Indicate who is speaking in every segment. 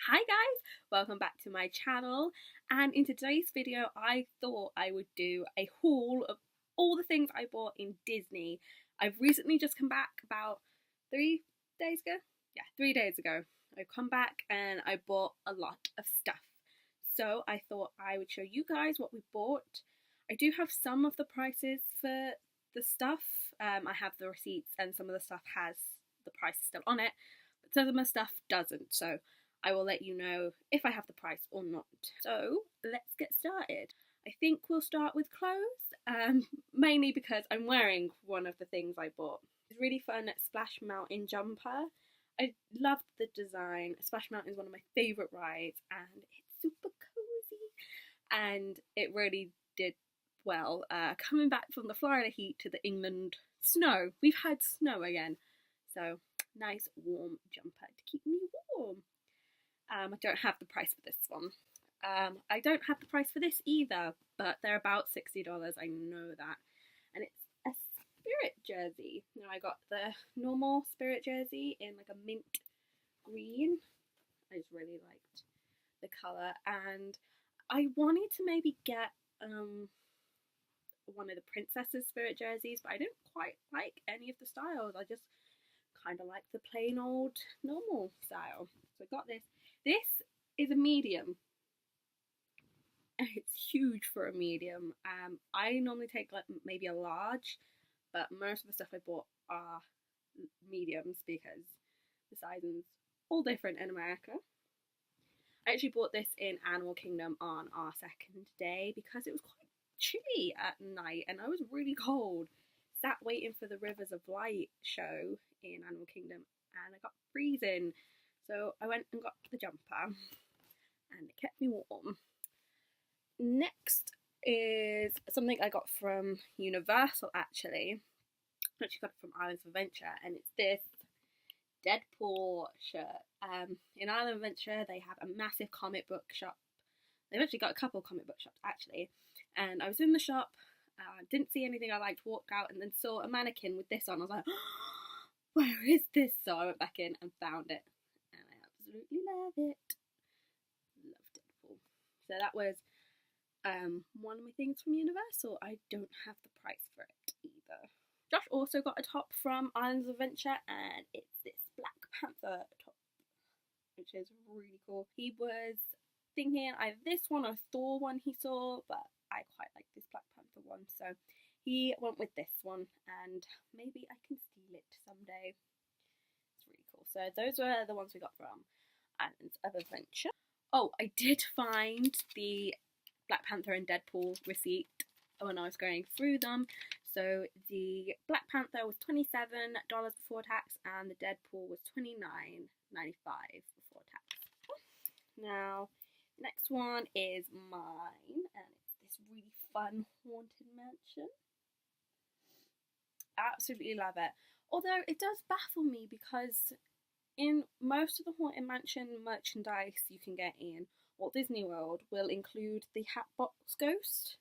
Speaker 1: Hi guys, welcome back to my channel, and in today's video I thought I would do a haul of all the things I bought in Disney. I've recently just come back about 3 days ago. Yeah, 3 days ago. I've come back and I bought a lot of stuff. So I thought I would show you guys what we bought. I do have some of the prices for the stuff. I have the receipts and some of the stuff has the price still on it, but some of the stuff doesn't. So I will let you know if I have the price or not. So let's get started. I think we'll start with clothes, mainly because I'm wearing one of the things I bought. It's a really fun Splash Mountain jumper. I loved the design. Splash Mountain is one of my favourite rides and it's super cozy and it really did well. Coming back from the Florida heat to the England snow. We've had snow again. So nice warm jumper to keep me warm. I don't have the price for this one. I don't have the price for this either, but they're about $60. I know that. And it's a Spirit jersey. Now I got the normal Spirit jersey in like a mint green. I just really liked the colour, and I wanted to maybe get one of the princesses Spirit jerseys, but I didn't quite like any of the styles. I just kind of like the plain old normal style. So I got this. This is a medium. It's huge for a medium. I normally take like maybe a large, but most of the stuff I bought are mediums because the sizing's all different in America. I actually bought this in Animal Kingdom on our second day because it was quite chilly at night and I was really cold. Sat waiting for the Rivers of Light show in Animal Kingdom and I got freezing. So I went and got the jumper and it kept me warm. Next is something I got from Universal actually. I actually got it from Islands of Adventure and it's this Deadpool shirt. In Island of Adventure they have a massive comic book shop. They've actually got a couple of comic book shops actually. And I was in the shop, didn't see anything I liked, walked out and then saw a mannequin with this on. I was like, oh, where is this? So I went back in and found it. And I absolutely love it. Love Deadpool. So that was one of my things from Universal. I don't have the price for it either. Josh also got a top from Islands of Adventure and it's this Black Panther top, which is really cool. He was thinking either this one or Thor one he saw, but I quite like this Black Panther one, so he went with this one and maybe I can steal it someday. It's really cool. So those were the ones we got from Islands of Adventure. Oh, I did find the Black Panther and Deadpool receipt when I was going through them. So the Black Panther was $27 before tax and the Deadpool was $29.95 before tax. Now, the next one is mine and it's this really fun haunted mansion. Absolutely love it. Although it does baffle me because in most of the Haunted Mansion merchandise you can get in Walt Disney World will include the Hatbox Ghost,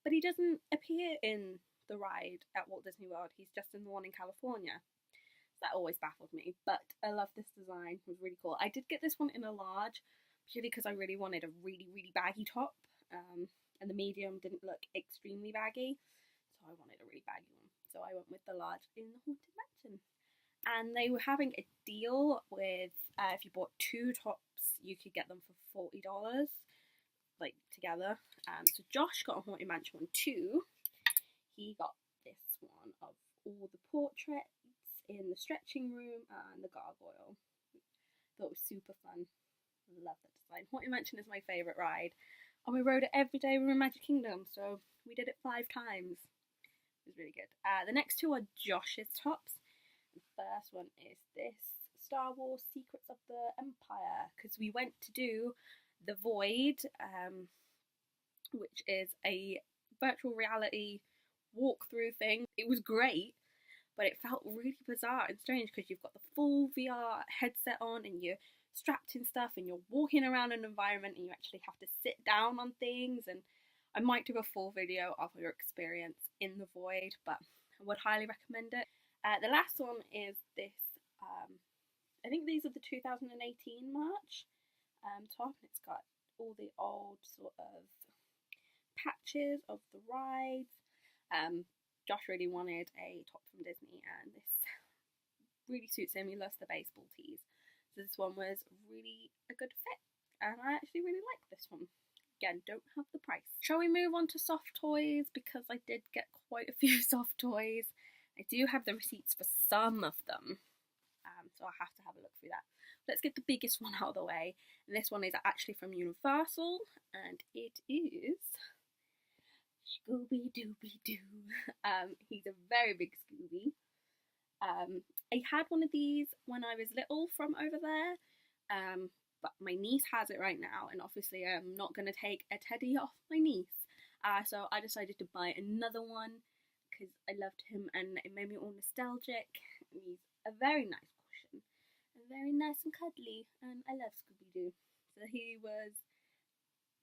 Speaker 1: but he doesn't appear in the ride at Walt Disney World. He's just in the one in California. So that always baffled me, but I love this design. It was really cool. I did get this one in a large purely because I really wanted a really baggy top, and the medium didn't look extremely baggy, so I wanted a really baggy one. So I went with the large in the Haunted Mansion. And they were having a deal with if you bought two tops, you could get them for $40, like together. So Josh got a Haunted Mansion one too. He got this one of all the portraits in the stretching room and the gargoyle. Thought it was super fun. Love that design. Haunted Mansion is my favourite ride. And we rode it every day we were in Magic Kingdom, so we did it 5 times. It was really good. The next two are Josh's tops. The first one is this Star Wars Secrets of the Empire, because we went to do the Void, which is a virtual reality walkthrough thing. It was great, but it felt really bizarre and strange because you've got the full VR headset on and you're strapped in stuff and you're walking around an environment and you actually have to sit down on things. And I might do a full video of your experience in the Void, but I would highly recommend it. The last one is this, I think these are the 2018 March. top, and it's got all the old sort of patches of the rides. Josh really wanted a top from Disney, and this really suits him. He loves the baseball tees, so this one was really a good fit, and I actually really like this one. Again, don't have the price. Shall we move on to soft toys, because I did get quite a few soft toys. I do have the receipts for some of them, so I'll have to have a look through that. Let's get the biggest one out of the way, and this one is actually from Universal, and it is Scooby-Dooby-Doo. He's a very big Scooby. I had one of these when I was little from over there, but my niece has it right now, and obviously I'm not going to take a teddy off my niece. So I decided to buy another one because I loved him and it made me all nostalgic. He's a very nice cushion, and very nice and cuddly, and I love Scooby-Doo. So he was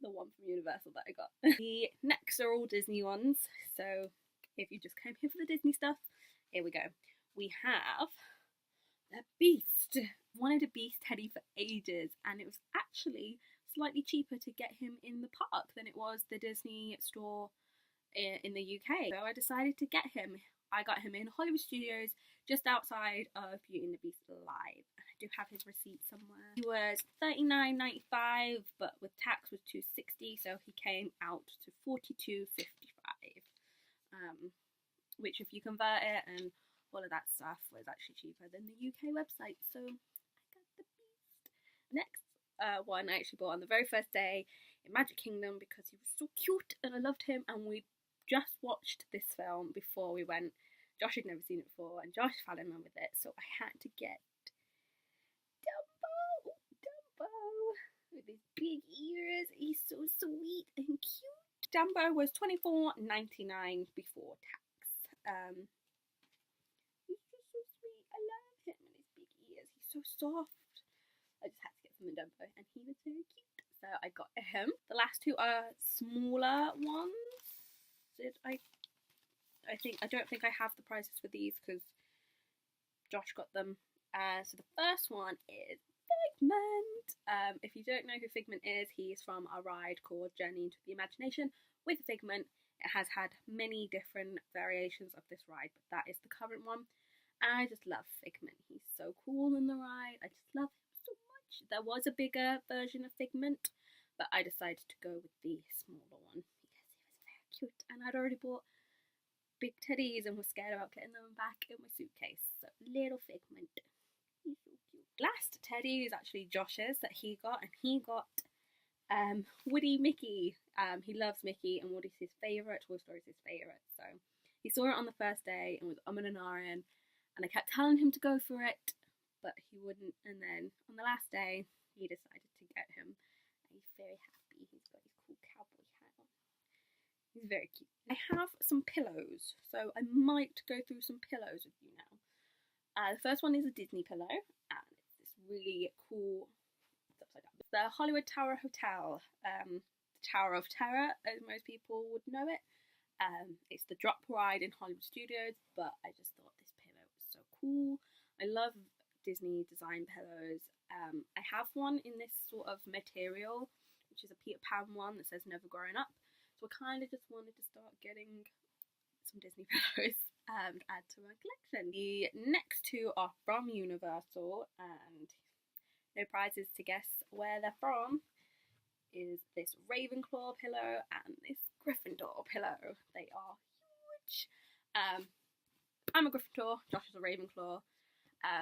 Speaker 1: the one from Universal that I got. The next are all Disney ones, so if you just came here for the Disney stuff, here we go. We have the Beast. Wanted a Beast teddy for ages, and it was actually slightly cheaper to get him in the park than it was the Disney store in the UK. So I decided to get him. I got him in Hollywood Studios, just outside of Beauty and the Beast Live. I do have his receipt somewhere. He was $39.95, but with tax was $2.60, so he came out to $42.55. Which, if you convert it and all of that stuff, was actually cheaper than the UK website. So I got the Beast. Next one I actually bought on the very first day in Magic Kingdom because he was so cute and I loved him, and we just watched this film before we went. Josh had never seen it before, and Josh fell in love with it, so I had to get Dumbo with his big ears. He's so sweet and cute. Dumbo was $24.99 before tax. He's just so sweet. I love him and his big ears. He's so soft. I just had to get some of Dumbo, and he was very cute, so I got him. The last two are smaller ones. I don't think I have the prices for these because Josh got them. So the first one is Figment. If you don't know who Figment is, he's from a ride called Journey into the Imagination with Figment. It has had many different variations of this ride, but that is the current one. I just love Figment. He's so cool in the ride. I just love him so much. There was a bigger version of Figment, but I decided to go with the smaller one because he was very cute, and I'd already bought big teddies and was scared about getting them back in my suitcase. So little Figment. He's so cute. Last teddy is actually Josh's that he got, and he got Woody Mickey. He loves Mickey, and Woody's his favourite. Toy Story's his favourite. So he saw it on the first day and was umming and ahhing, and I kept telling him to go for it, but he wouldn't. And then on the last day, he decided to get him. And he's very happy. He's got his cool cowboy hat on. He's very cute. I have some pillows, so I might go through some pillows with you now. The first one is a Disney pillow, and it's this really cool, it's upside down. It's the Hollywood Tower Hotel, the Tower of Terror, as most people would know it. It's the drop ride in Hollywood Studios, but I just thought this pillow was so cool. I love Disney design pillows. I have one in this sort of material, which is a Peter Pan one that says Never Growing Up. So I kind of just wanted to start getting some Disney pillows and add to my collection. The next two are from Universal, and no prizes to guess where they're from. Is this Ravenclaw pillow and this Gryffindor pillow. They are huge. I'm a Gryffindor, Josh is a Ravenclaw.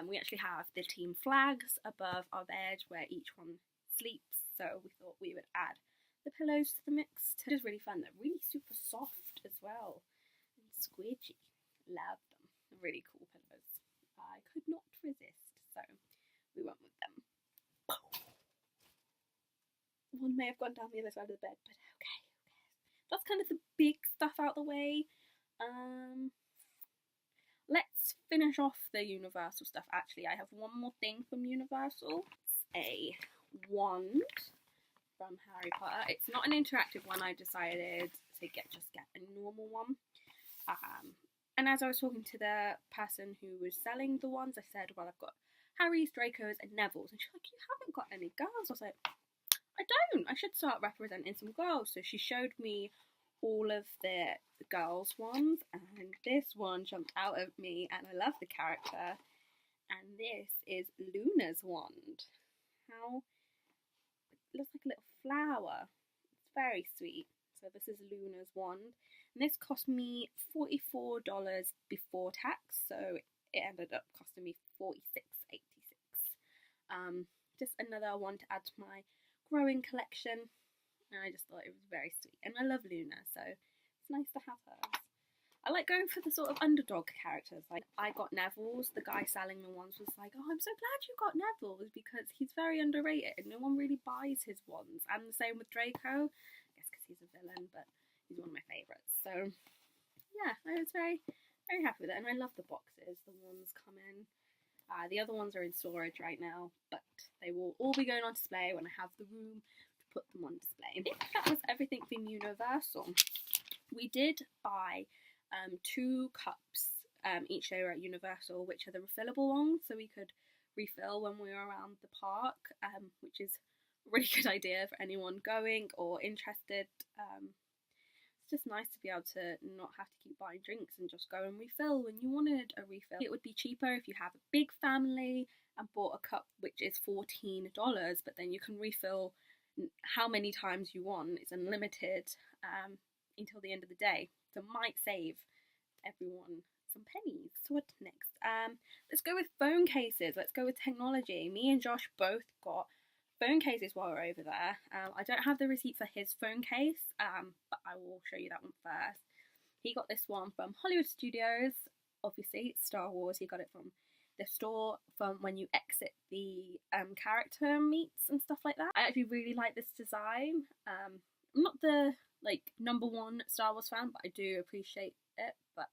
Speaker 1: We actually have the team flags above our bed where each one sleeps, so we thought we would add the pillows to the mix. It is really fun. They're really super soft as well and squidgy. Love them. They're really cool pillows. I could not resist, so we went with them. One may have gone down the other side of the bed, but okay. That's kind of the big stuff out the way. Let's finish off the Universal stuff. Actually, I have one more thing from Universal. It's a wand from Harry Potter. It's not an interactive one. I decided to just get a normal one. And as I was talking to the person who was selling the wands, I said, well, I've got Harry's, Draco's, and Neville's. And she's like, you haven't got any girls. I was like, I don't. I should start representing some girls. So she showed me all of the girls' ones, and this one jumped out at me, and I love the character. And this is Luna's wand. How it looks like a little flower. It's very sweet. So this is Luna's wand. And this cost me $44 before tax, so it ended up costing me $46.86. Just another one to add to my growing collection, and I just thought it was very sweet. And I love Luna, so it's nice to have her. I like going for the sort of underdog characters. Like, I got Neville's. The guy selling the ones was like, "Oh, I'm so glad you got Neville's because he's very underrated. No one really buys his wands." And the same with Draco. I guess because he's a villain, but he's one of my favourites. So yeah, I was very, very happy with it, and I love the boxes. The ones come in. The other ones are in storage right now, but they will all be going on display when I have the room to put them on display. I think that was everything from Universal. We did buy 2 cups each day at Universal, which are the refillable ones, so we could refill when we were around the park, which is a really good idea for anyone going or interested. It's just nice to be able to not have to keep buying drinks and just go and refill when you wanted a refill. It would be cheaper if you have a big family and bought a cup which is $14, but then you can refill how many times you want. It's unlimited until the end of the day, so it might save everyone some pennies. So what's next? Let's go with phone cases. Let's go with technology. Me and Josh both got phone cases while we're over there. I don't have the receipt for his phone case, but I will show you that one first. He got this one from Hollywood Studios. Obviously, it's Star Wars. He got it from the store from when you exit the character meets and stuff like that. I actually really like this design. I'm not the #1 Star Wars fan, but I do appreciate it. But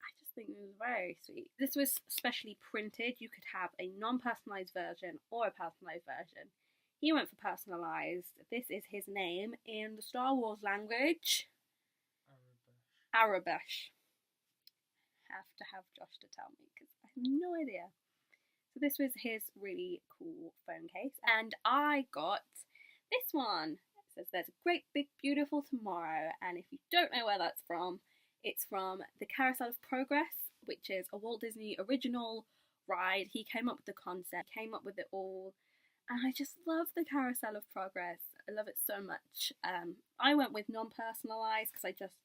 Speaker 1: I just think it was very sweet. This was specially printed. You could have a non-personalized version or a personalized version. He went for personalized. This is his name in the Star Wars language. Arabish. Have to have Josh to tell me because I have no idea. So this was his really cool phone case, and I got this one. It says "There's a great big beautiful tomorrow," and if you don't know where that's from, it's from the Carousel of Progress, which is a Walt Disney original ride. He came up with the concept, came up with it all, and I just love the Carousel of Progress. I love it so much. I went with non-personalized because I just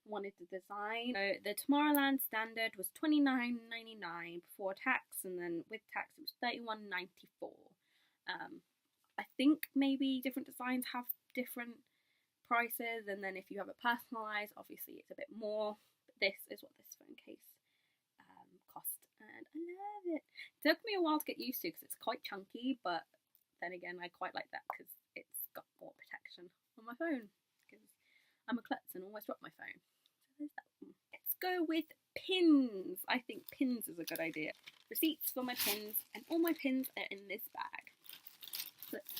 Speaker 1: wanted the design. So the Tomorrowland standard was $29.99 before tax, and then with tax it was $31.94. I think maybe different designs have different prices, and then if you have it personalised, obviously it's a bit more. But this is what this phone case cost, and I love it. It took me a while to get used to because it's quite chunky, but then again I quite like that because it's got more protection on my phone, because I'm a klutz and always drop my phone. So there's that one. Let's go with pins. I think pins is a good idea. Receipts for my pins, and all my pins are in this bag. Let's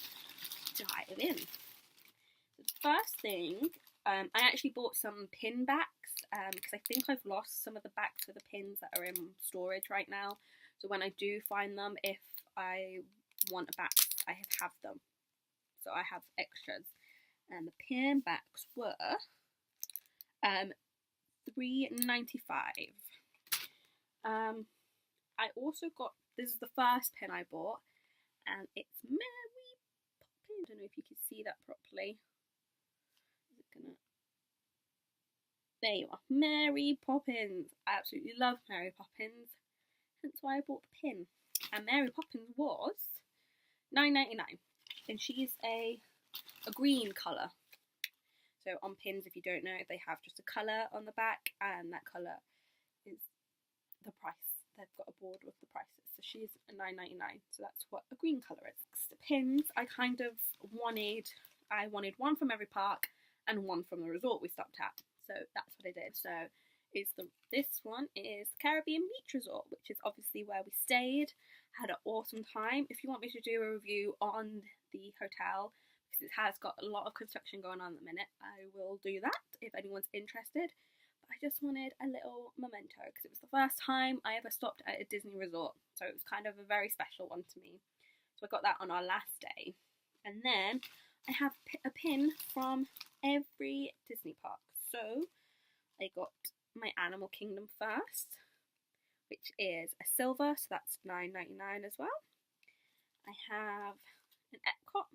Speaker 1: dive in. So the first thing, I actually bought some pin backs because I think I've lost some of the backs for the pins that are in storage right now. So when I do find them, if I want a back, I have them. So I have extras. And the pin backs were $3.95. I also got, this is the first pin I bought, and it's Mary Poppins. I don't know if you can see that properly. Is it gonna? There you are, Mary Poppins. I absolutely love Mary Poppins, hence why I bought the pin. And Mary Poppins was $9.99, and she's a green colour. So on pins, if you don't know, they have just a colour on the back, and that colour is the price. They've got a board with the prices. So she's $9.99. So that's what a green colour is. The pins, I wanted one from every park and one from the resort we stopped at. So that's what I did. So this one is Caribbean Beach Resort, which is obviously where we stayed. Had an awesome time. If you want me to do a review on the hotel, because it has got a lot of construction going on at the minute, I will do that if anyone's interested. But I just wanted a little memento because it was the first time I ever stopped at a Disney resort, so it was kind of a very special one to me. So I got that on our last day, and then I have a pin from every Disney park. So I got my Animal Kingdom first, which is a silver, so that's $9.99 as well. I have an Epcot,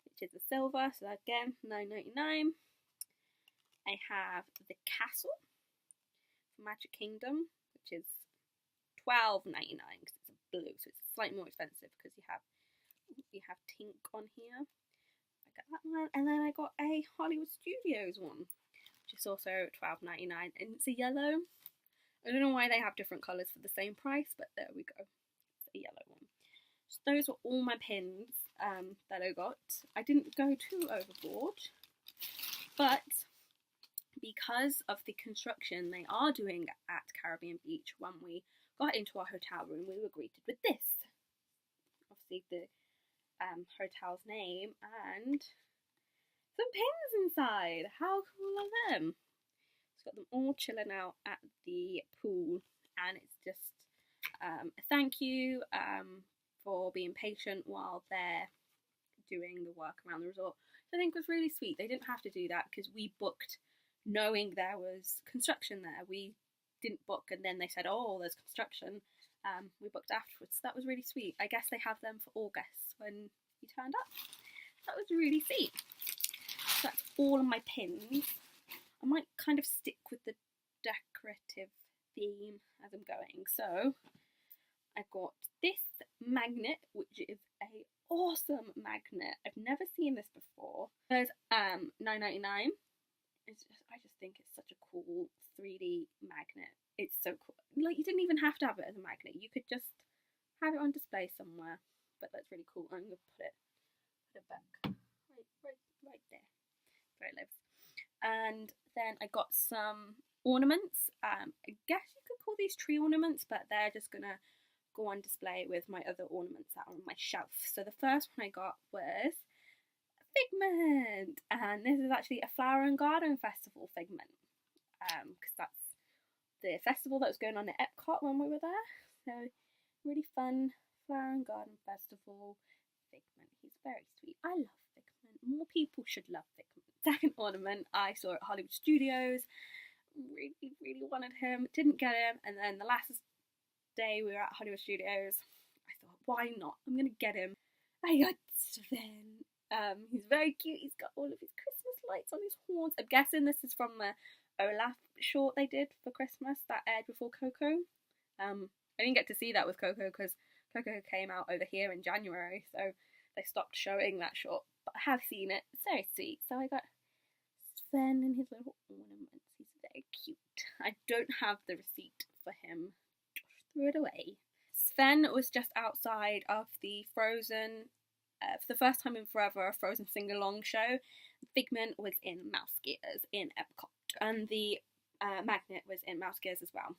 Speaker 1: which is a silver, so again $9.99. I have the castle for Magic Kingdom, which is $12.99 because it's a blue, so it's slightly more expensive because you have Tink on here. I got that one, and then I got a Hollywood Studios one, which is also $12.99, and it's a yellow. I don't know why they have different colours for the same price, but there we go. It's a yellow one. So those were all my pins that I got. I didn't go too overboard, but because of the construction they are doing at Caribbean Beach, when we got into our hotel room, we were greeted with this. Obviously the hotel's name and some pins inside. How cool are them? It's got them all chilling out at the pool, and it's just a thank you for being patient while they're doing the work around the resort. I think was really sweet. They didn't have to do that because we booked knowing there was construction there. We didn't book and then they said, oh, there's construction. We booked afterwards. That was really sweet. I guess they have them for all guests when you turned up. That was really sweet. So that's all of my pins. I might kind of stick with the decorative theme as I'm going. So I got this magnet, which is a awesome magnet. I've never seen this before. There's $9.99. I just think it's such a cool 3D magnet. It's so cool. Like, you didn't even have to have it as a magnet. You could just have it on display somewhere. But that's really cool. I'm gonna put it back right there where it lives. And then I got some ornaments. I guess you could call these tree ornaments, but they're just gonna go on display with my other ornaments that are on my shelf. So the first one I got was Figment, and this is actually a Flower and Garden Festival figment, because that's the festival that was going on at Epcot when we were there. So really fun Flower and Garden Festival figment. He's very sweet. I love Figment. More people should love Figment. Second ornament I saw at Hollywood Studios. Really wanted him. Didn't get him, and then the last day we were at Hollywood Studios, I thought, why not? I'm gonna get him. I got Sven. He's very cute. He's got all of his Christmas lights on his horns. I'm guessing this is from the Olaf short they did for Christmas that aired before Coco. I didn't get to see that with Coco because Coco came out over here in January, so they stopped showing that short. But I have seen it. It's very sweet. So I got Sven and his little ornaments. He's very cute. I don't have the receipt for him. Just threw it away. Sven was just outside of the Frozen, for the first time in forever, a Frozen sing-along show. Figment was in Mouse Gears in Epcot, and the magnet was in Mouse Gears as well.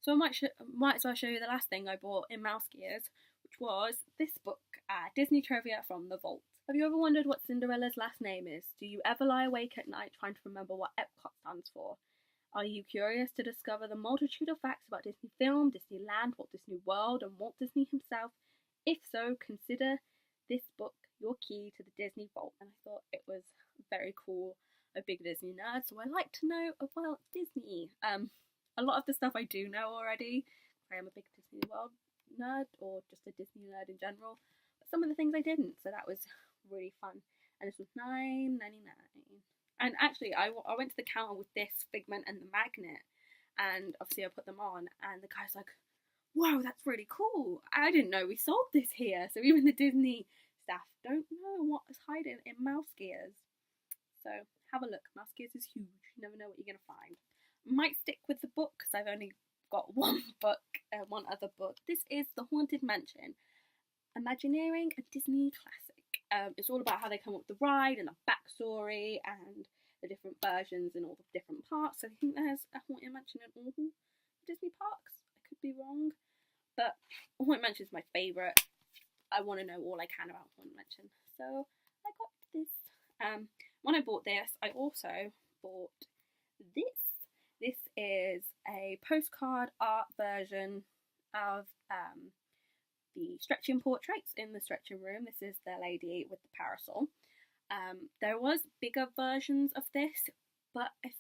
Speaker 1: So I might as well show you the last thing I bought in Mouse Gears, which was this book, Disney Trivia from the Vault. Have you ever wondered what Cinderella's last name is? Do you ever lie awake at night trying to remember what Epcot stands for? Are you curious to discover the multitude of facts about Disney Film, Disneyland, Walt Disney World, and Walt Disney himself? If so, consider this book your key to the Disney Vault. And I thought it was very cool. I'm a big Disney nerd, so I like to know about Disney. A lot of the stuff I do know already. I am a big Disney World nerd, or just a Disney nerd in general. But some of the things I didn't, so that was really fun. And this was $9.99. And actually, I went to the counter with this figment and the magnet, and obviously I put them on, and the guy's like, wow, that's really cool. I didn't know we sold this here. So even the Disney staff don't know what's hiding in Mouse Gears. So have a look. Mouse Gears is huge. You never know what you're going to find. I might stick with the book because I've only got one other book. This is The Haunted Mansion, Imagineering a Disney Classic. It's all about how they come up with the ride and the backstory and the different versions in all the different parks. So I think there's a Haunted Mansion in all the Disney parks. I could be wrong, but Haunted Mansion is my favourite. I want to know all I can about Haunted Mansion, so I got this. When I bought this, I also bought this. This is a postcard art version of the stretching portraits in the stretching room. This is the lady with the parasol. There was bigger versions of this, but I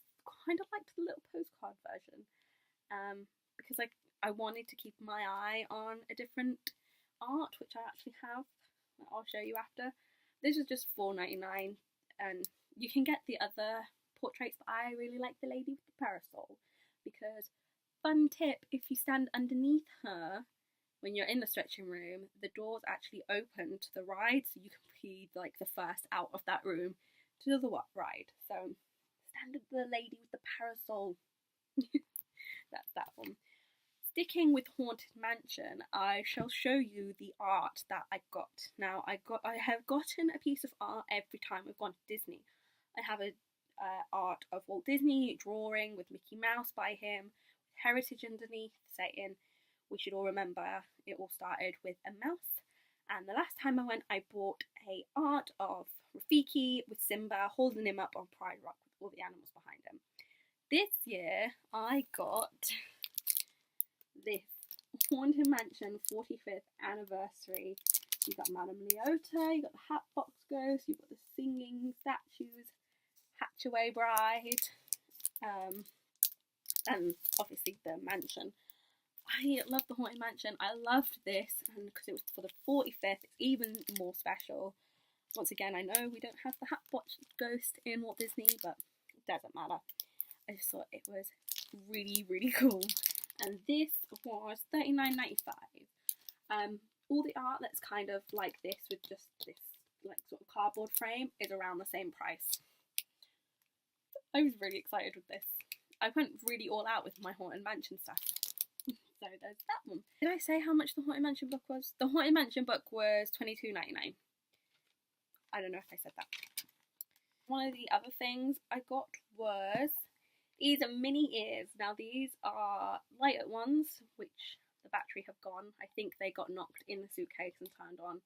Speaker 1: kind of liked the little postcard version, because I wanted to keep my eye on a different art, which I actually have. I'll show you after. This was just $4.99, and you can get the other portraits, but I really like the lady with the parasol because, fun tip, if you stand underneath her when you're in the stretching room, the doors actually open to the ride, so you can be like the first out of that room to the ride. So stand the lady with the parasol. That's that one. Sticking with Haunted Mansion, I shall show you the art that I got. Now, I have gotten a piece of art every time we've gone to Disney. I have a art of Walt Disney drawing with Mickey Mouse by him, with heritage underneath saying, we should all remember it all started with a mouse. And the last time I went, I bought a art of Rafiki with Simba holding him up on Pride Rock with all the animals behind him. This year, I got this Haunted Mansion 45th anniversary. You've got Madame Leota, you've got the Hatbox Ghost, you've got the singing statues, Hatchaway Bride, and obviously the mansion. I love the Haunted Mansion. I loved this, and because it was for the 45th, it's even more special. Once again, I know we don't have the Hatbox Ghost in Walt Disney, but it doesn't matter. I just thought it was really, really cool. And this was $39.95. All the art that's kind of like this with just this like sort of cardboard frame is around the same price. I was really excited with this. I went really all out with my Haunted Mansion stuff. So there's that one. Did I say how much the Haunted Mansion book was? The Haunted Mansion book was $22.99. I don't know if I said that. One of the other things I got was these are mini ears. Now these are lighter ones, which the battery have gone. I think they got knocked in the suitcase and turned on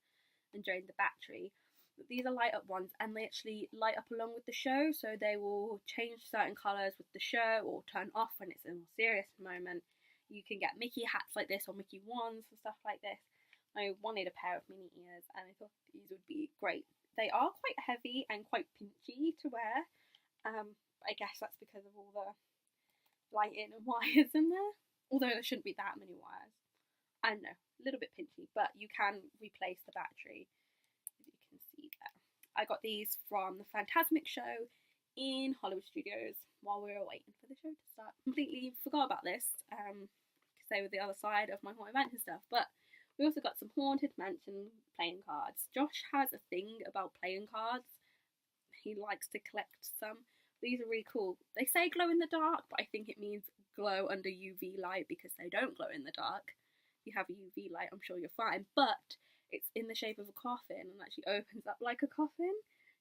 Speaker 1: and drained the battery. But these are light up ones, and they actually light up along with the show, so they will change certain colours with the show or turn off when it's a more serious moment. You can get Mickey hats like this or Mickey wands and stuff like this. I wanted a pair of mini ears and I thought these would be great. They are quite heavy and quite pinchy to wear. I guess that's because of all the lighting and wires in there. Although there shouldn't be that many wires. I don't know, a little bit pinchy, but you can replace the battery, as you can see there. I got these from the Fantasmic show in Hollywood Studios while we were waiting for the show to start. Completely forgot about this, because they were the other side of my Haunted Mansion stuff, but we also got some Haunted Mansion playing cards. Josh has a thing about playing cards. He likes to collect some. These are really cool. They say glow in the dark, but I think it means glow under UV light because they don't glow in the dark. If you have a UV light, I'm sure you're fine, but it's in the shape of a coffin and actually opens up like a coffin,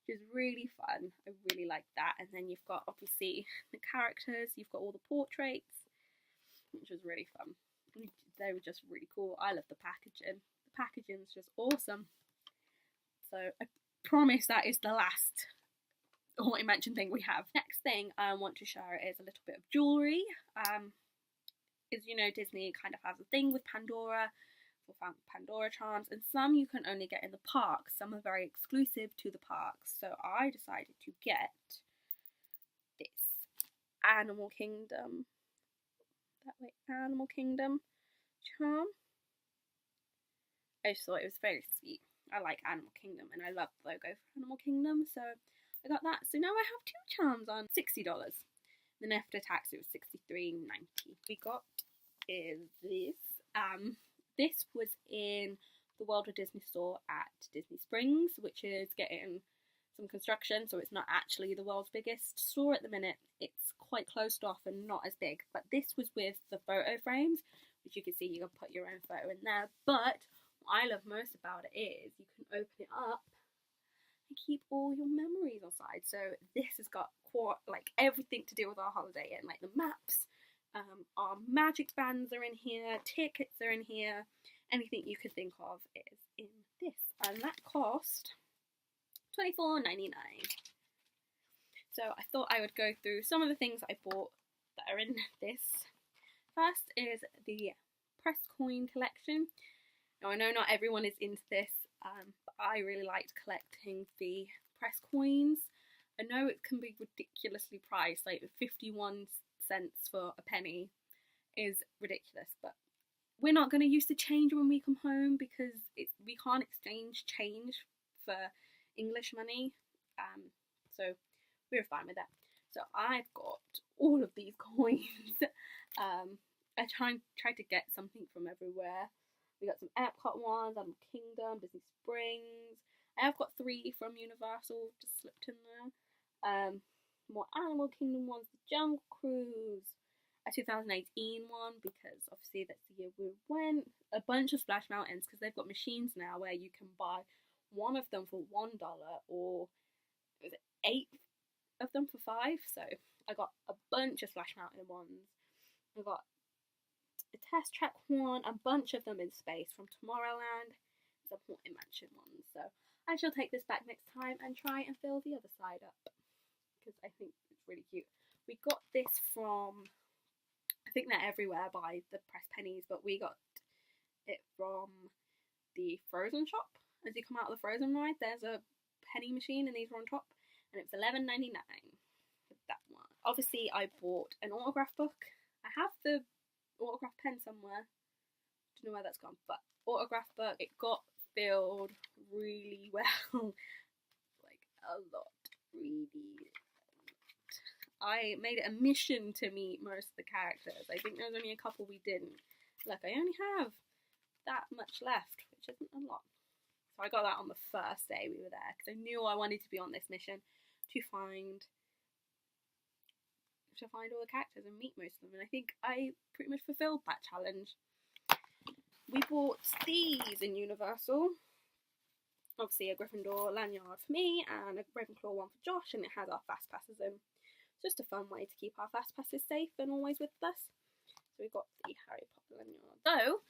Speaker 1: which is really fun. I really like that. And then you've got obviously the characters, you've got all the portraits, which was really fun. They were just really cool. I love the packaging. The packaging's just awesome. So I promise that is the last Haunted Mansion thing we have. Next thing I want to show is a little bit of jewellery. As you know, Disney kind of has a thing with Pandora, for Pandora charms, and some you can only get in the parks. Some are very exclusive to the parks. So I decided to get this Animal Kingdom, Animal Kingdom charm. I just thought it was very sweet. I like Animal Kingdom and I love the logo for Animal Kingdom, so I got that. So now I have two charms on $60. Then after tax it was $63.90. We got is this. This was in the World of Disney store at Disney Springs, which is getting some construction, so it's not actually the world's biggest store at the minute. It's quite closed off and not as big, but this was with the photo frames, which you can see you can put your own photo in there. But what I love most about it is you can open it up and keep all your memories inside. So this has got like everything to do with our holiday, and like the maps, our magic bands are in here, tickets are in here, anything you could think of is in this, and that cost $24.99. So I thought I would go through some of the things I bought that are in this. First is the press coin collection. Now I know not everyone is into this, but I really liked collecting the press coins. I know it can be ridiculously priced, like 51 cents for a penny is ridiculous, but we're not going to use the change when we come home because we can't exchange change for English money. So we're fine with that. So I've got all of these coins. I tried to get something from everywhere. We got some Epcot ones, Animal Kingdom, Disney Springs. I have got 3 from Universal just slipped in there. More Animal Kingdom ones, the Jungle Cruise, a 2018 one because obviously that's the year we went. A bunch of Splash Mountains because they've got machines now where you can buy one of them for $1 or was it 8 of them for 5. So I got a bunch of Splash Mountain ones. I got a Test Track one, a bunch of them in space from Tomorrowland, some Haunted Mansion ones. So I shall take this back next time and try and fill the other side up because I think it's really cute. We got this from, I think they're everywhere by the press pennies, but we got it from the Frozen shop. As you come out of the Frozen ride, there's a penny machine and these are on top, and it was $11.99 for that one. Obviously I bought an autograph book. I have the autograph pen somewhere, don't know where that's gone, but autograph book, it got filled really well. Like a lot, really. I made it a mission to meet most of the characters. I think there's only a couple we didn't. Look, I only have that much left, which isn't a lot. So I got that on the first day we were there because I knew I wanted to be on this mission to find all the characters and meet most of them, and I think I pretty much fulfilled that challenge. We bought these in Universal. Obviously a Gryffindor lanyard for me and a Ravenclaw one for Josh, and it has our fast passes in. Just a fun way to keep our fast passes safe and always with us. So we got the Harry Potter lanyard. Though,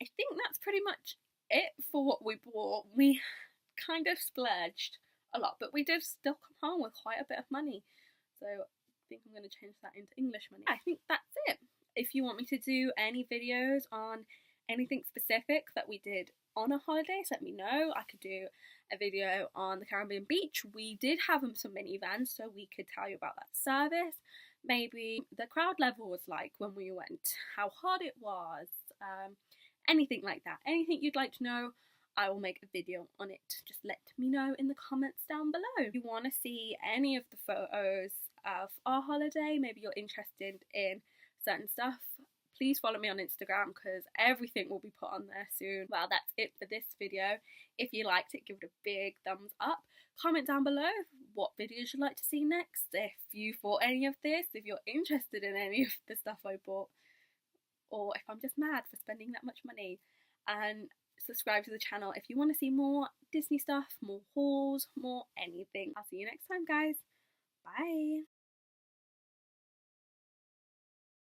Speaker 1: I think that's pretty much it for what we bought. We kind of splurged a lot, but we did still come home with quite a bit of money. So I think I'm going to change that into English money. I think that's it. If you want me to do any videos on anything specific that we did on a holiday, let me know. I could do a video on the Caribbean beach. We did have some minivans, so we could tell you about that service. Maybe the crowd level was like when we went, how hot it was, anything like that. Anything you'd like to know, I will make a video on it. Just let me know in the comments down below. If you want to see any of the photos of our holiday, maybe you're interested in certain stuff, please follow me on Instagram because everything will be put on there soon. Well, that's it for this video. If you liked it, give it a big thumbs up. Comment down below what videos you'd like to see next. If you bought any of this, if you're interested in any of the stuff I bought, or if I'm just mad for spending that much money. And subscribe to the channel if you want to see more Disney stuff, more hauls, more anything. I'll see you next time, guys. Bye.